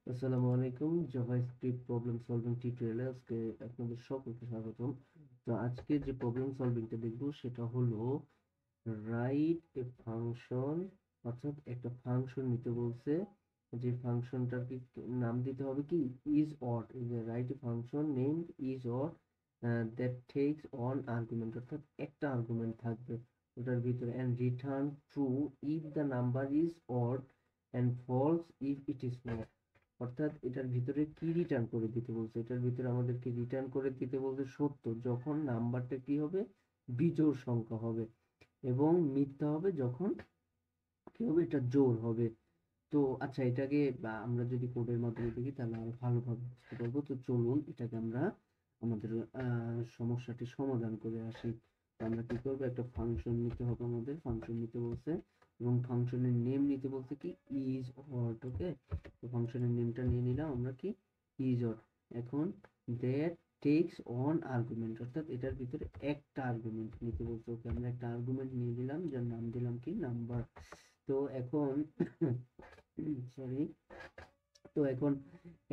আসসালামু আলাইকুম, JavaScript problem solving টিউটোরিয়ালে আজকে আপনাদের সকলকে স্বাগতম। তো আজকে যে প্রবলেম সলভিংটা দেখব সেটা হলো রাইট এ ফাংশন, অর্থাৎ একটা ফাংশন নিতে বলছে। যে ফাংশনটার কি নাম দিতে হবে কি is or, right a function name is or that takes an argument, অর্থাৎ একটা আর্গুমেন্ট থাকবে ওটার ভিতরে, and return true if the number is odd and false if it is not. অর্থাৎ এটার ভিতরে কি রিটার্ন করে দিতে বলছে, এটার ভিতরে আমাদেরকে রিটার্ন করে দিতে বলছে সত্য যখন নাম্বারটা কি হবে, বিজোড় সংখ্যা হবে, এবং মিথ্যা হবে যখন কি হবে, এটা জোড় হবে। তো আচ্ছা, এটাকে আমরা যদি কোডের মাধ্যমে দেখি তাহলে আরো ভালোভাবে বুঝতে পারবো। তো চলুন এটাকে আমরা আমাদের সমস্যাটি সমাধান করে আসি। তো আমরা কি করবো, একটা ফাংশন নিতে হবে, আমাদের ফাংশন নিতে বলছে এবং ফাংশনের নেম নিতে বলছে কি ইজ অট। ওকে, তো ফাংশনের নেমটা নিয়ে নিলাম আমরা কি ইজ অট। এখন দ্যাট টেক্স অন আর্গুমেন্ট, অর্থাৎ এটার ভিতরে একটা আর্গুমেন্ট নিতে বলছে। ওকে, আমরা একটা আর্গুমেন্ট নিয়ে নিলাম যার নাম দিলাম কি নাম্বার। তো এখন সরি, তো এখন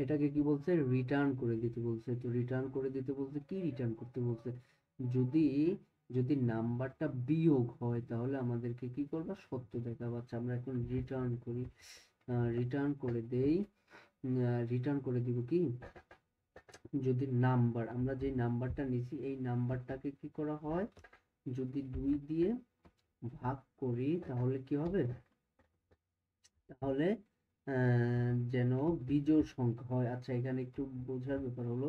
এটাকে কি বলছে, রিটার্ন করে দিতে বলছে। তো রিটার্ন করে দিতে বলছে কি, রিটার্ন করতে বলছে যদি যদি নাম্বারটা বিয়োগ হয় তাহলে আমাদেরকে কি করবা, সত্য দেখাবো। আচ্ছা, আমরা এখন রিটার্ন করি, রিটার্ন করে দেই, রিটার্ন করে দিব কি, যদি নাম্বার, আমরা যে নাম্বারটা নিছি এই নাম্বারটাকে কি করা হয়, যদি 2 দিয়ে ভাগ করি তাহলে কি হবে, তাহলে যেন বিজোড় সংখ্যা হয়। আচ্ছা, এখানে একটু বোঝার ব্যাপার হলো,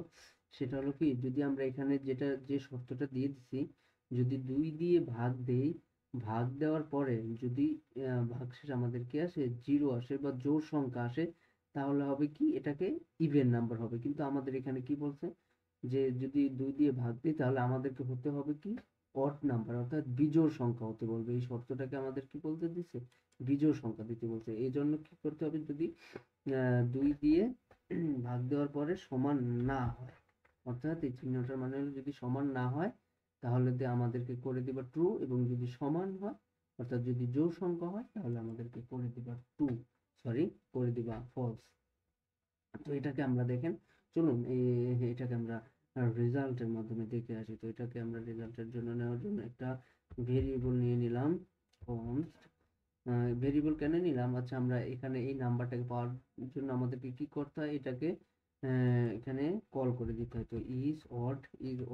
সেটা হলো কি, যদি আমরা এখানে যেটা যে শর্তটা দিয়ে দিছি, যদি 2 দিয়ে ভাগ দেই, ভাগ দেওয়ার পরে যদি ভাগশেষ আমাদের কি আসে, 0 আসে বা জোড় সংখ্যা আসে, তাহলে হবে কি, এটাকে ইভেন নাম্বার হবে। কিন্তু আমাদের এখানে কি বলছে, যে যদি 2 দিয়ে ভাগ দিই তাহলে আমাদেরকে হতে হবে কি অড নাম্বার, অর্থাৎ বিজোড় সংখ্যা হতে বলবে। এই শর্তটাকে আমাদের কি বলতে দিছে, বিজোড় সংখ্যা দিতে বলছে। এই জন্য কি করতে হবে, যদি 2 দিয়ে ভাগ দেওয়ার পরে সমান না হয়, অর্থাৎ এই চিহ্নটার মানে হলো যদি সমান না হয় তাহলে আমাদেরকে করে দিবা ট্রু, এবং যদি সমান হয় অর্থাৎ যদি জোড় সংখ্যা হয় তাহলে আমাদেরকে করে দিবা ট্রু, সরি, করে দিবা ফলস। তো এটাকে আমরা দেখেন, চলুন এটাকে আমরা রেজাল্টের মাধ্যমে দেখে আসি। তো এটাকে আমরা রেজাল্টের জন্য নেওয়ার জন্য একটা ভেরিয়েবল নিয়ে নিলাম, কনস্ট। ভেরিয়েবল কেন নিলাম, আচ্ছা, আমরা এখানে এই নাম্বারটাকে পাওয়ার জন্য আমাদেরকে কি করতে হয়, এটাকে এখানে কল করে দিতে হয়। তো ইজ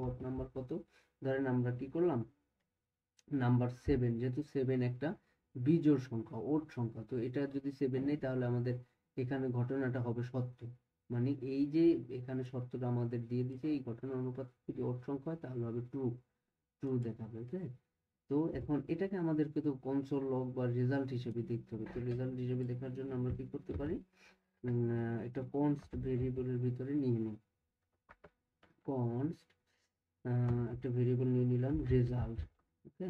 অড নাম্বার কত, ধরেন আমরা কি করলাম, নাম্বার 7, যেহেতু 7 একটা বিজোড় সংখ্যা, ওড সংখ্যা, তো এটা যদি 7 নেই তাহলে আমাদের এখানে ঘটনাটা হবে সত্য। মানে এই যে এখানে সত্যটা আমাদের দিয়ে দিছে, এই ঘটনা অনুপাত যদি ওড সংখ্যা হয় তাহলে হবে ট্রু, ট্রু দেখাবে। ওকে, তো এখন এটাকে আমাদেরকে তো কনসোল লগ বা রেজাল্ট হিসেবে দেখতে হবে। তো রেজাল্ট হিসেবে দেখার জন্য আমরা কি করতে পারি, একটা কনস্ট ভেরিয়েবলের ভিতরে নিয়ে নিই, কনস্ট একটা ভেরিয়েবল নিয়ে নিলাম রেজাল্ট। ওকে,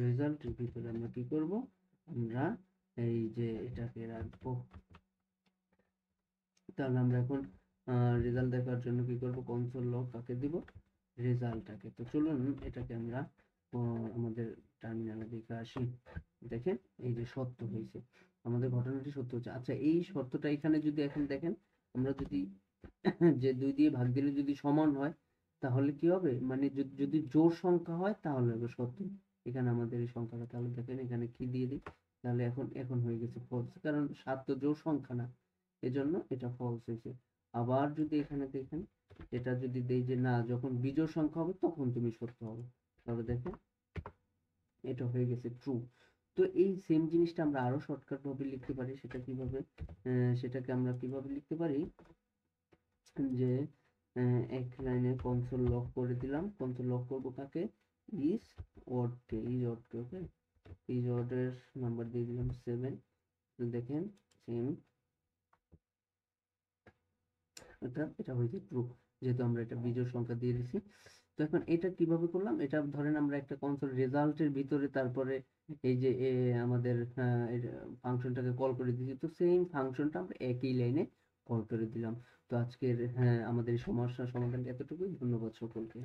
রেজাল্টের ভিতরে আমরা কি করব, আমরা এই যে এটাকে রাখবো। তাহলে আমরা এখন রেজাল্ট দেখার জন্য কি করব, কনসোল লগ কাকে দিব, রেজাল্টটাকে। তো চলুন এটাকে আমরা আমাদের টার্মিনালে দেখে আসি। দেখেন, এই যে সত্য হয়েছে, আমাদের ঘটনাটি সত্য হচ্ছে। আচ্ছা, এই সত্যটা এখানে যদি এখন দেখেন, আমরা যদি যে 2 দিয়ে ভাগ দিলে যদি সমান হয় তাহলে কি হবে, মানে যদি জোড় সংখ্যা হয় তাহলে হবে সত্য। এখানে আমাদের এই সংখ্যাটা, তাহলে দেখেন এখানে কি দিয়ে দিই, তাহলে এখন এখন হয়ে গেছে ফলস, কারণ 7 তো জোড় সংখ্যা না, এজন্য এটা ফলস হয়েছে। আবার যদি এখানে দেখেন, এটা যদি দেই যে না, যখন বিজোড় সংখ্যা হবে তখন তুমি সত্য হবে, তাহলে দেখেন এটা হয়ে গেছে ট্রু। তো এই সেম জিনিসটা আমরা আরো শর্টকাট ভাবে লিখতে পারি। সেটা কিভাবে, সেটাকে আমরা কিভাবে লিখতে পারি, যে এক লাইনে কনসোল লক করে দিলাম। কনসোল লক করব কাকে, is odd K, is odd K. Okay, is odd এর নাম্বার দিয়ে দিলাম 7। দেখেন সেম, এটা হয়েছে ট্রু, যেহেতু আমরা এটা বিজোড় সংখ্যা দিয়ে দিছি। তো এখন এটা কিভাবে করলাম, এটা ধরেন আমরা একটা কনসোল রেজাল্টের ভিতরে তারপরে এই যে আমাদের ফাংশনটাকে কল করে দিয়েছি, তো সেম ফাংশনটা আমরা একই লাইনে কল করে দিলাম। তো আজকের আমাদের এই সমস্যার সমাধান এতটুকুই। ধন্যবাদ সকলকে।